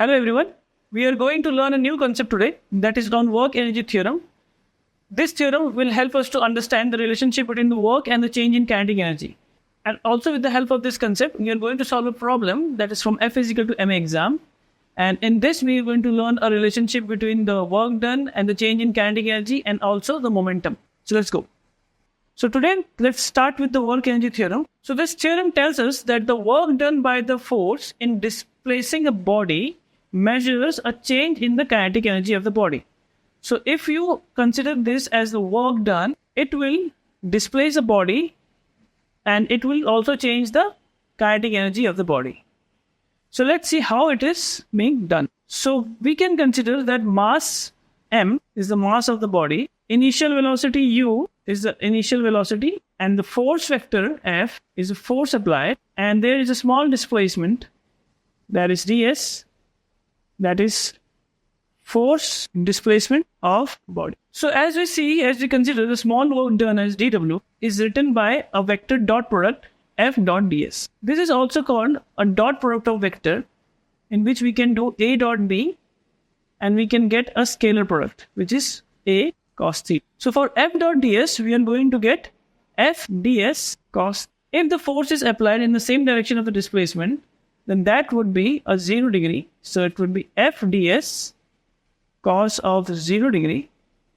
Hello everyone. We are going to learn a new concept today, that is on work energy theorem. This theorem will help us to understand the relationship between the work and the change in kinetic energy. And also with the help of this concept, we are going to solve a problem that is from F is equal to MA exam. And in this, we are going to learn a relationship between the work done and the change in kinetic energy and also the momentum. So let's go. So today, let's start with the work energy theorem. So this theorem tells us that the work done by the force in displacing a body measures a change in the kinetic energy of the body. So if you consider this as the work done, it will displace a body and it will also change the kinetic energy of the body. So let's see how it is being done. So we can consider that mass m is the mass of the body, initial velocity u is the initial velocity, and the force vector F is the force applied, and there is a small displacement, that is ds, that is force displacement of body. So as we consider, the small work done as dw is written by a vector dot product F dot ds. This is also called a dot product of vector, in which we can do a dot b and we can get a scalar product, which is a cos theta. So for F dot ds, we are going to get F ds cos. If the force is applied in the same direction of the displacement, then that would be a 0 degree. So it would be F ds cos of 0 degree.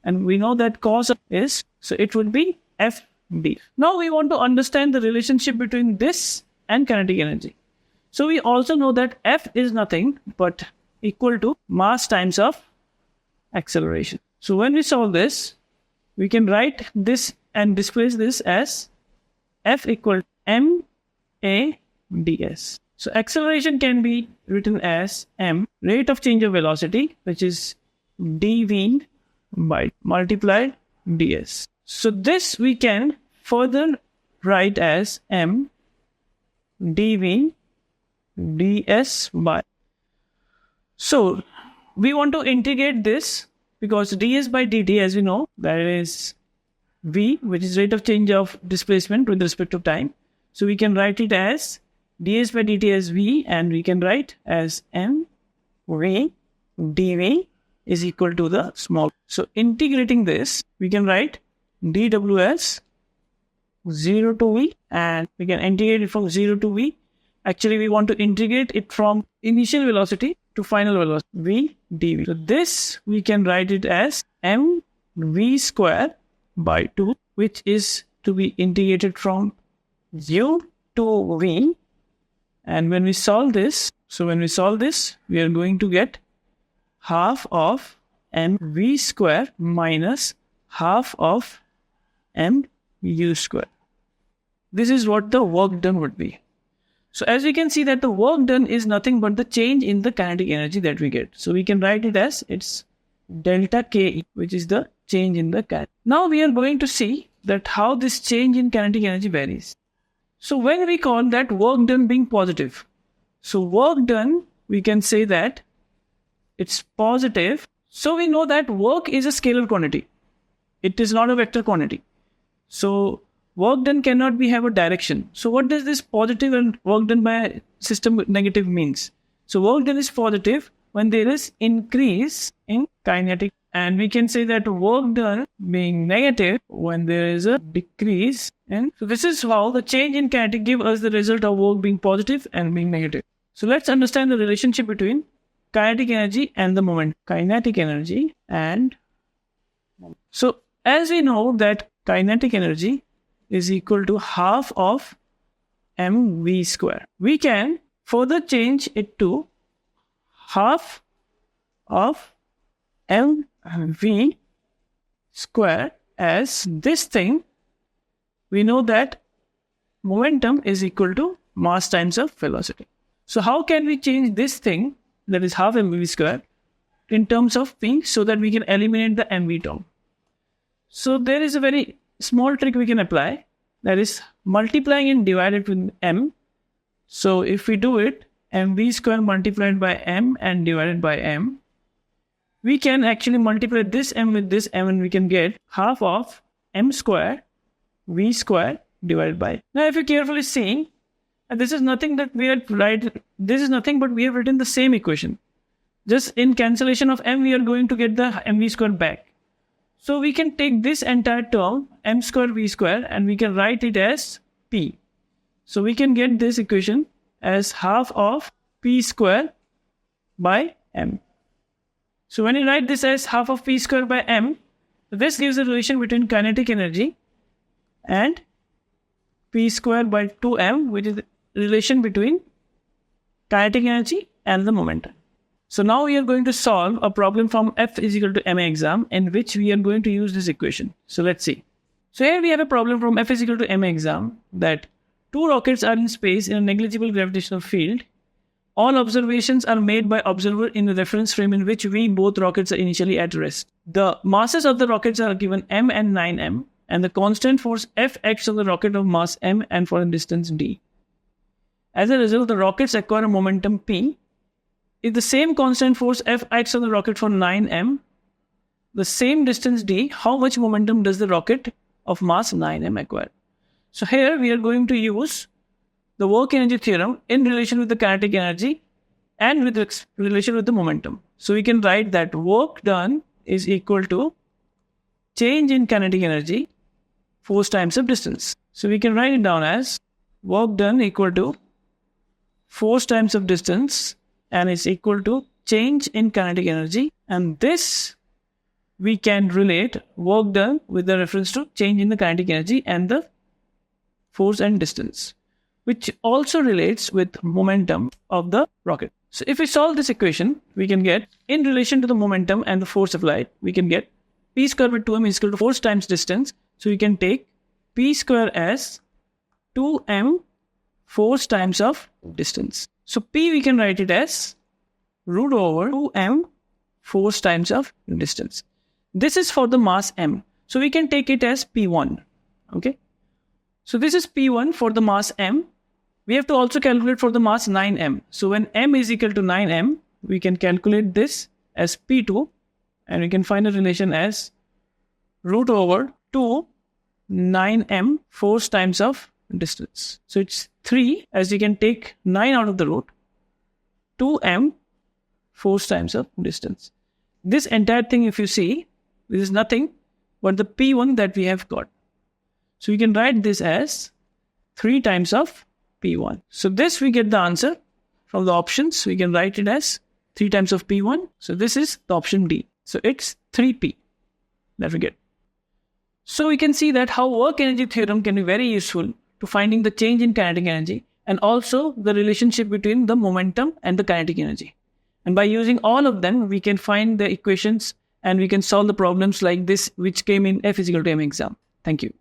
And we know that cos is, so it would be F d. Now we want to understand the relationship between this and kinetic energy. So we also know that F is nothing but equal to mass times of acceleration. So when we solve this, we can write this and displace this as F equal to m a ds. So acceleration can be written as m, rate of change of velocity, which is dv by multiplied ds. So this we can further write as m dv ds by. So we want to integrate this because ds by dt, as we know, that is v, which is rate of change of displacement with respect to time. So we can write it as ds by dt as v, and we can write as m v dv is equal to the small. So integrating this, we can write dw as 0 to v, and we can integrate it from 0 to v. Actually, we want to integrate it from initial velocity to final velocity, v dv. So this we can write it as m v square by 2, which is to be integrated from u to v. And when we solve this, we are going to get half of mv square minus half of mu square. This is what the work done would be. So as we can see that the work done is nothing but the change in the kinetic energy that we get. So we can write it as it's delta K, which is the change in the kinetic. Now we are going to see that how this change in kinetic energy varies. So when we call that work done being positive, so work done, we can say that it's positive. So we know that work is a scalar quantity. It is not a vector quantity. So work done cannot have a direction. So what does this positive and work done by system negative means? So work done is positive when there is increase in kinetic, and we can say that work done being negative when there is a decrease in. So this is how the change in kinetic gives us the result of work being positive and being negative. So let's understand the relationship between kinetic energy and the moment. Kinetic energy and moment. So as we know that kinetic energy is equal to half of mv square. We can further change it to half of mv square as this thing. We know that momentum is equal to mass times of velocity. So how can we change this thing, that is half mv square, in terms of p, so that we can eliminate the mv term? So there is a very small trick we can apply, that is multiplying and divided with m. So if we do it, mv square multiplied by m and divided by m, we can actually multiply this m with this m, and we can get half of m square v square divided by. Now if you carefully see, this is nothing that we have written the same equation. just in cancellation of m, we are going to get the mv square back. So we can take this entire term, m square v square, and we can write it as p. So we can get this equation as half of p square by m. So when you write this as half of p square by m, this gives a relation between kinetic energy and p square by 2m, which is the relation between kinetic energy and the momentum. So now we are going to solve a problem from F is equal to ma exam, in which we are going to use this equation. So let's see. So here we have a problem from F is equal to ma exam that two rockets are in space in a negligible gravitational field. All observations are made by observer in the reference frame in which both rockets are initially at rest. The masses of the rockets are given m and 9m, and the constant force F acts on the rocket of mass m and for a distance d. As a result, the rockets acquire a momentum p. If the same constant force F acts on the rocket for 9m, the same distance d, how much momentum does the rocket of mass 9m acquire? So here we are going to use the work energy theorem in relation with the kinetic energy and with relation with the momentum. So we can write that work done is equal to change in kinetic energy, force times of distance. So we can write it down as work done equal to force times of distance, and it's equal to change in kinetic energy. And this we can relate work done with the reference to change in the kinetic energy and the force and distance, which also relates with momentum of the rocket. So if we solve this equation, we can get, in relation to the momentum and the force applied, we can get p square by 2m is equal to force times distance. So we can take p square as 2m force times of distance. So p we can write it as root over 2m force times of distance. This is for the mass m. So we can take it as p1. Okay. So this is p1 for the mass m. We have to also calculate for the mass 9m. So when m is equal to 9m, we can calculate this as p2, and we can find a relation as root over 2 9m force times of distance. So it's 3, as you can take 9 out of the root, 2m force times of distance. This entire thing, if you see, this is nothing but the p1 that we have got. So we can write this as 3 times of p1. So this we get the answer from the options. We can write it as 3 times of p1. So this is the option D. So it's 3p that we get. So we can see that how work energy theorem can be very useful to finding the change in kinetic energy and also the relationship between the momentum and the kinetic energy. And by using all of them, we can find the equations and we can solve the problems like this which came in F is equal to m exam. Thank you.